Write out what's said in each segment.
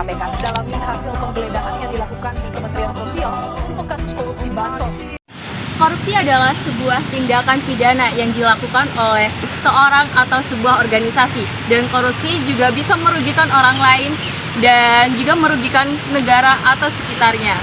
KPK mendalami hasil penggeledahan yang dilakukan di Kementerian Sosial untuk kasus korupsi bansos. Korupsi adalah sebuah tindakan pidana yang dilakukan oleh seorang atau sebuah organisasi, dan korupsi juga bisa merugikan orang lain dan juga merugikan negara atau sekitarnya.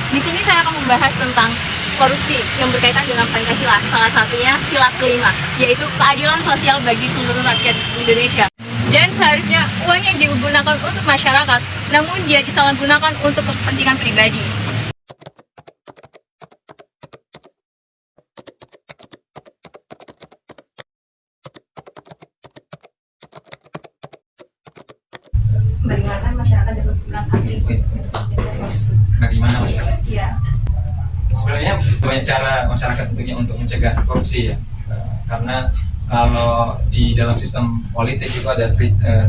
Di sini saya akan membahas tentang korupsi yang berkaitan dengan Pancasila, salah satunya sila kelima, yaitu keadilan sosial bagi seluruh rakyat Indonesia. Dan seharusnya uang yang digunakan untuk masyarakat, namun dia disalahgunakan untuk kepentingan pribadi. Bagaimana masyarakat dapat berperan aktif untuk mencegah korupsi? Bagaimana masyarakat? Ya, Sebenarnya banyak cara masyarakat tentunya untuk mencegah korupsi ya. Karena kalau di dalam sistem politik itu ada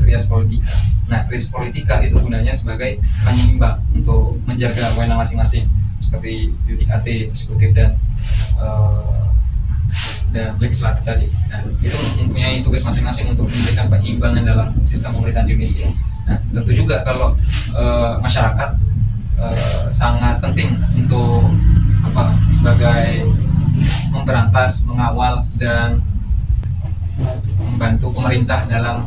trias politika. Nah, trias politika itu gunanya sebagai penyeimbang untuk menjaga wewenang masing-masing seperti yudikatif, eksekutif dan legislatif tadi. Nah, itu mempunyai tugas masing-masing untuk memberikan penyimbangan dalam sistem pemerintahan di Indonesia. Nah, tentu juga kalau masyarakat sangat penting untuk sebagai memberantas, mengawal dan membantu pemerintah dalam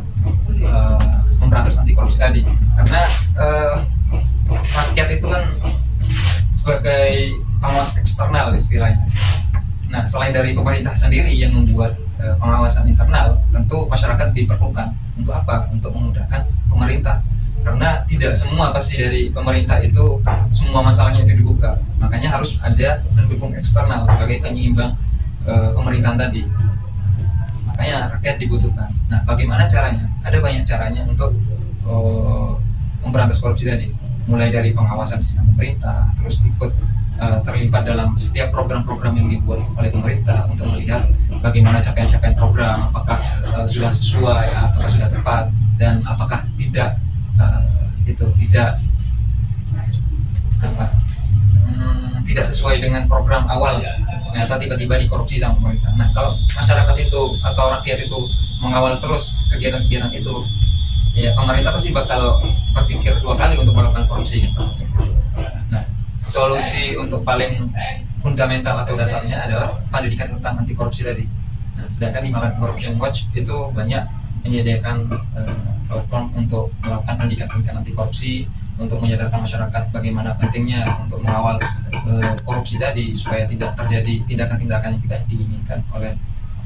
memberantas anti korupsi tadi. Karena rakyat itu kan sebagai pengawas eksternal istilahnya. Nah, selain dari pemerintah sendiri yang membuat pengawasan internal, tentu masyarakat diperlukan untuk apa? Untuk memudahkan pemerintah. Karena tidak semua pasti dari pemerintah itu semua masalahnya itu dibuka. Makanya harus ada pendukung eksternal sebagai penyeimbang pemerintahan tadi. Makanya rakyat dibutuhkan. Nah, bagaimana caranya? Ada banyak caranya untuk memberantas korupsi tadi. Mulai dari pengawasan sistem pemerintah, terus ikut terlibat dalam setiap program-program yang dibuat oleh pemerintah untuk melihat bagaimana capaian-capaian program, apakah sudah sesuai, apakah sudah tepat, dan apakah tidak tidak sesuai dengan program awal, ternyata tiba-tiba dikorupsi sama pemerintah. Nah, kalau masyarakat itu atau rakyat itu mengawal terus kegiatan-kegiatan itu, ya pemerintah pasti bakal berpikir dua kali untuk melakukan korupsi. Nah, solusi untuk paling fundamental atau dasarnya adalah pendidikan tentang anti korupsi tadi. Nah, sedangkan di Malaysia Corruption Watch itu banyak menyediakan platform untuk melakukan pendidikan anti korupsi, untuk menyadarkan masyarakat bagaimana pentingnya untuk mengawal korupsi tadi supaya tidak terjadi tindakan-tindakan yang tidak diinginkan oleh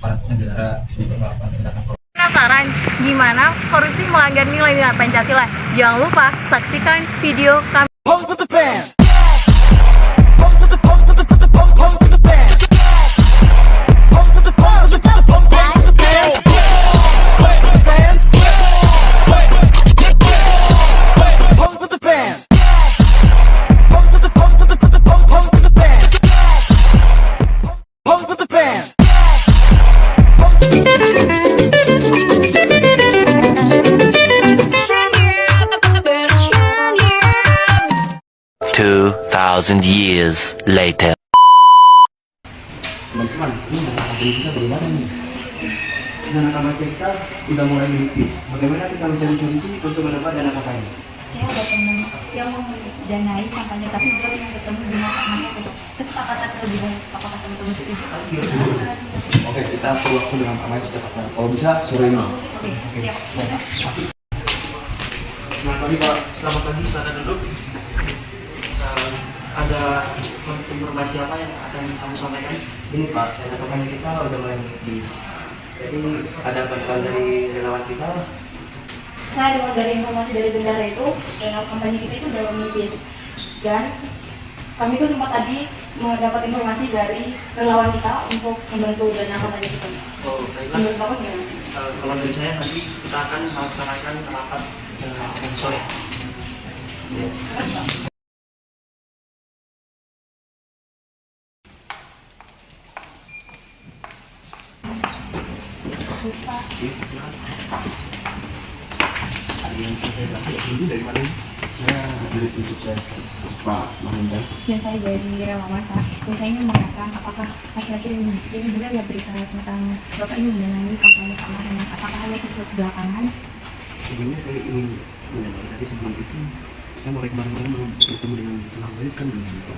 aparat negara untuk melakukan tindakan korupsi. Penasaran gimana korupsi melanggar nilai-nilai Pancasila? Jangan lupa saksikan video kami. Pose with the fans. Pose with the pose with the pose with the pose pose with the fans. Pose with the pose with the pose pose pose with the fans. Pose with the fans. Pose with the fans. Pose with the pose with the pose pose with the fans. Pose with the fans. 2,000 years later. Teman-teman, ini dana kita bagaimana nih? Dana KPK kita udah mulai menipis. Bagaimana kita mencari solusi untuk mendapat dana KPK? saya ada teman yang mendanai kampanye tapi belum ketemu dengan partnernya untuk kesepakatan lebih baik. Apakah teman-teman setuju? Oke, kita perlu waktu dengan Pak Maya secepatnya. Kalau bisa sore ini. Oke, siap. Selamat pagi Pak, selamat pagi, silakan duduk. Ada informasi apa yang akan kamu sampaikan? Ini Pak, dana kampanye kita udah mulai menipis. Jadi ada bantuan dari relawan kita. Saya dengar dari informasi dari bendara itu, dana kampanye kita itu udah menipis. Dan kami itu sempat tadi mendapat informasi dari relawan kita untuk membantu dana kampanye kita. Oh, baiklah. Menurut Bapak gimana? Kalau dari saya nanti kita akan melaksanakan rapat sore. Terima kasih Pak. Ini dari mana? Saya dari tim sukses Pak Mahendra. Dan saya dari relawan Pak. Dan saya ingin mengatakan apakah akhir-akhir ini benar ya berita tentang Bapak ini mendanai kampanye Pak Mahendra? Apakah hanya isu belakangan? Sebenarnya saya ingin Nah, tapi sebelum itu saya mau bareng-bareng mau bertemu dengan Celang Bayu kan belum sempat.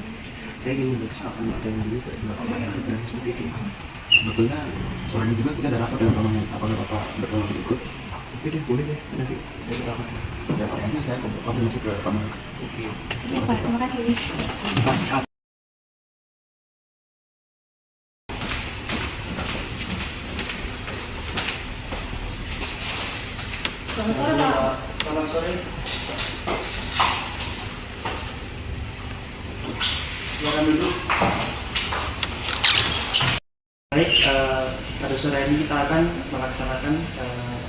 Saya ingin mempersiapkan materi dulu Pak sebab dan seperti itu. Sebetulnya sore ini juga kita ada rapat dengan pamannya. Apakah Bapak berkenan ikut? Oke deh, boleh deh. Nanti saya berapat. Ya Pak, saya konfirmasi ke paman. Oke. Pak, terima kasih. Selamat sore, Pak. Selamat sore. Silakan duduk. Baik, pada sore ini kita akan melaksanakan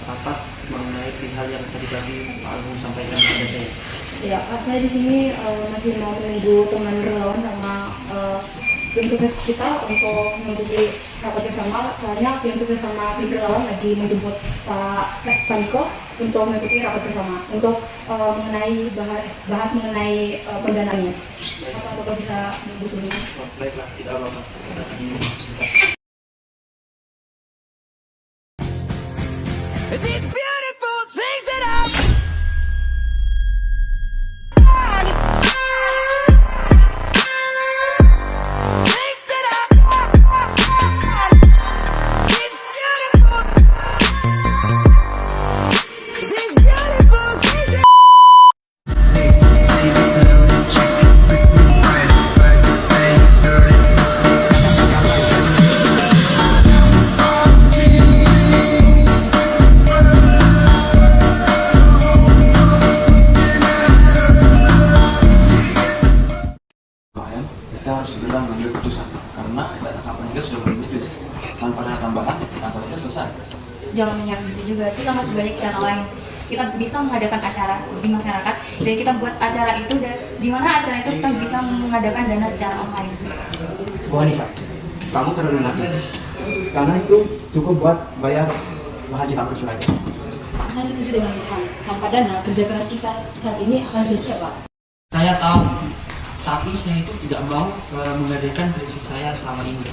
rapat mengenai hal yang tadi Pak Agung sampaikan kepada saya. Ya, Pak, saya di sini masih mau menunggu teman relawan sama tim sukses kita untuk mengikuti rapat bersama. Soalnya tim sukses sama tim relawan lagi menjemput Pak Niko untuk mengikuti rapat bersama untuk mengenai bahas mengenai pendanaannya. Apa Bapak bisa menunggu sebentar? Oh, baiklah, tidak apa-apa. Kita akan menunggu sebentar. These beautiful things that I kita harus segera mengambil keputusan karena data kampanye kita sudah bermedis tanpa dana tambahan kampanye kita selesai. Jangan menyerah gitu juga, kita masih banyak cara lain. Kita bisa mengadakan acara di masyarakat dan kita buat acara itu dan di mana acara itu kita bisa mengadakan dana secara online. Bu Hanifah, kamu terlalu lagi karena itu cukup buat bayar haji kampus saja. Saya setuju dengan Bapak. Tanpa dana, kerja keras kita saat ini akan sia-sia, Pak. Saya tahu, tapi saya itu tidak mau menggadaikan prinsip saya selama ini.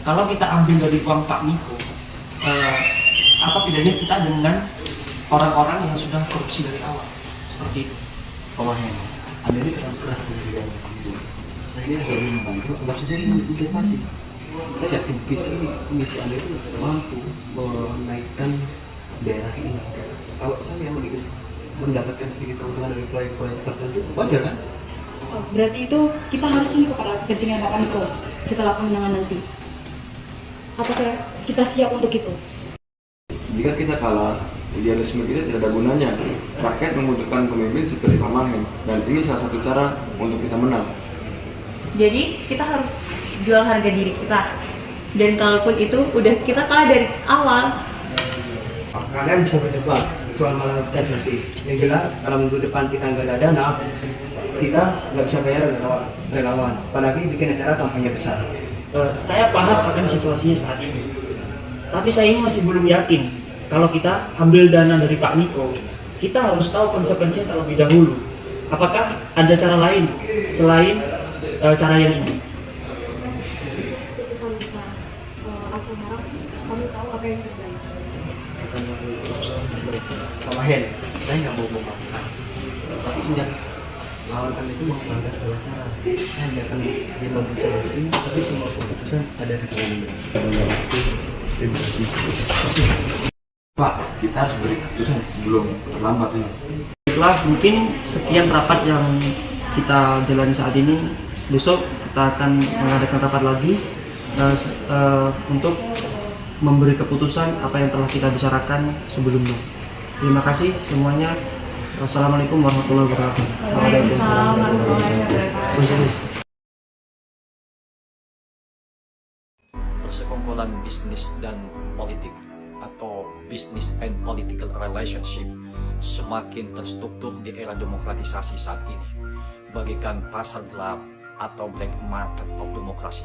Kalau kita ambil dari uang Pak Niko, apa bedanya kita dengan orang-orang yang sudah korupsi dari awal? Seperti itu. Kawannya, Anda ini terlalu keras dengan diri Anda sendiri. Saya ini hanya ingin membantu agar saya investasi. Saya yakin visi misi Anda itu mampu menaikkan daerah ini. Kalau saya mendapatkan sedikit keuntungan dari proyek-proyek tertentu, wajar kan? Berarti itu kita harus tunggu kepada kepentingan Bapak Niko setelah kemenangan nanti. Apakah kita siap untuk itu? Jika kita kalah, idealisme kita tidak ada gunanya. Rakyat membutuhkan pemimpin seperti Pak Mahen, dan ini salah satu cara untuk kita menang. Jadi kita harus jual harga diri kita. Dan kalaupun itu udah kita kalah dari awal, kalian bisa berdebat soal malam tes nanti. Yang jelas kalau minggu depan kita nggak ada dana, kita nggak bisa bayar relawan. Apalagi bikin acara kampanye besar. Saya paham akan situasinya saat ini, tapi saya ini masih belum yakin kalau kita ambil dana dari Pak Niko, kita harus tahu konsekuensinya terlebih dahulu. Apakah ada cara lain selain cara yang ini? Keputusan besar. Aku harap kamu tahu apa yang terbaik. Pak Mahen, saya nggak mau memaksa, tapi ingat lawan kami itu menggunakan segala cara. Saya hanya akan membantu solusi, tapi semua keputusan ada di tangan Anda. Terima kasih. Pak, kita harus beri keputusan sebelum terlambat ini. Baiklah, mungkin sekian rapat yang kita jalani saat ini. Besok kita akan mengadakan rapat lagi untuk memberi keputusan apa yang telah kita bicarakan sebelumnya. Terima kasih semuanya. Wassalamualaikum warahmatullahi wabarakatuh. Waalaikumsalam warahmatullahi wabarakatuh. Persekongkolan bisnis dan politik atau business and political relationship semakin terstruktur di era demokratisasi saat ini, bagaikan pasar gelap atau black market of demokrasi.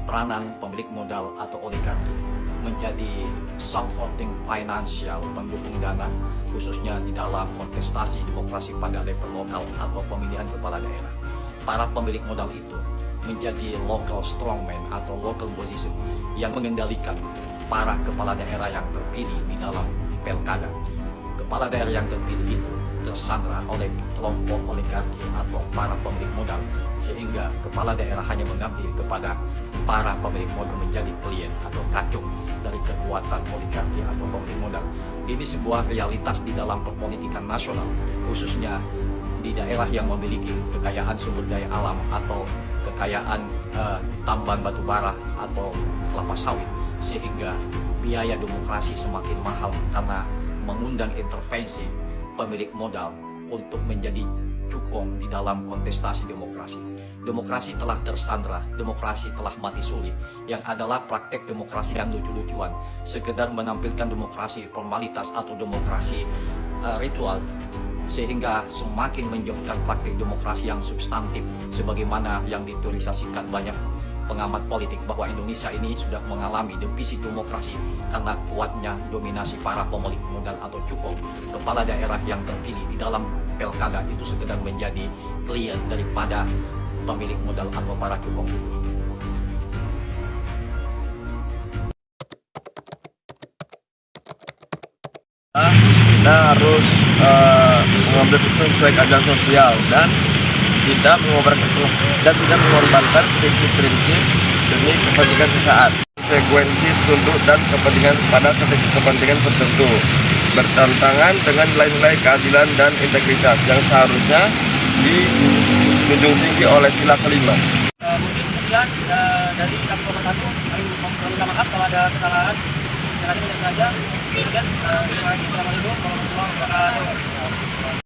Peranan pemilik modal atau oligarki menjadi supporting financial pendukung dana, khususnya di dalam kontestasi demokrasi pada level lokal atau pemilihan kepala daerah. Para pemilik modal itu menjadi local strongman atau local position yang mengendalikan para kepala daerah yang terpilih di dalam pilkada. Kepala daerah yang terpilih itu tersandra oleh kelompok oligarki atau para pemilik modal, sehingga kepala daerah hanya mengabdi kepada para pemilik modal menjadi klien atau kacung dari kekuatan oligarki atau pemilik modal. Ini sebuah realitas di dalam perpolitikan nasional, khususnya di daerah yang memiliki kekayaan sumber daya alam atau kekayaan tambahan batu bara atau kelapa sawit, sehingga biaya demokrasi semakin mahal karena mengundang intervensi pemilik modal untuk menjadi cukong di dalam kontestasi demokrasi. Demokrasi telah tersandra, demokrasi telah mati suri, yang adalah praktek demokrasi yang lucu-lucuan, sekedar menampilkan demokrasi formalitas atau demokrasi ritual, sehingga semakin menjauhkan praktik demokrasi yang substantif, sebagaimana yang diteorisasikan banyak pengamat politik bahwa Indonesia ini sudah mengalami defisit demokrasi karena kuatnya dominasi para pemilik modal atau cukong. Kepala daerah yang terpilih di dalam pilkada itu sekedar menjadi klien daripada pemilik modal atau para cukong. Kita harus mengambil keputusan sesuai keadaan sosial dan tidak mengorbankan prinsip-prinsip demi kepentingan sesaat. Konsekuensi tunduk dan kepentingan pada kepentingan tertentu bertentangan dengan nilai-nilai keadilan dan integritas yang seharusnya dijunjung tinggi oleh sila kelima. Mungkin sekian dari kami Kompas 1. Kami meminta maaf kalau ada kesalahan. Saya tidak sengaja. Sekian, terima kasih. Assalamualaikum warahmatullahi wabarakatuh.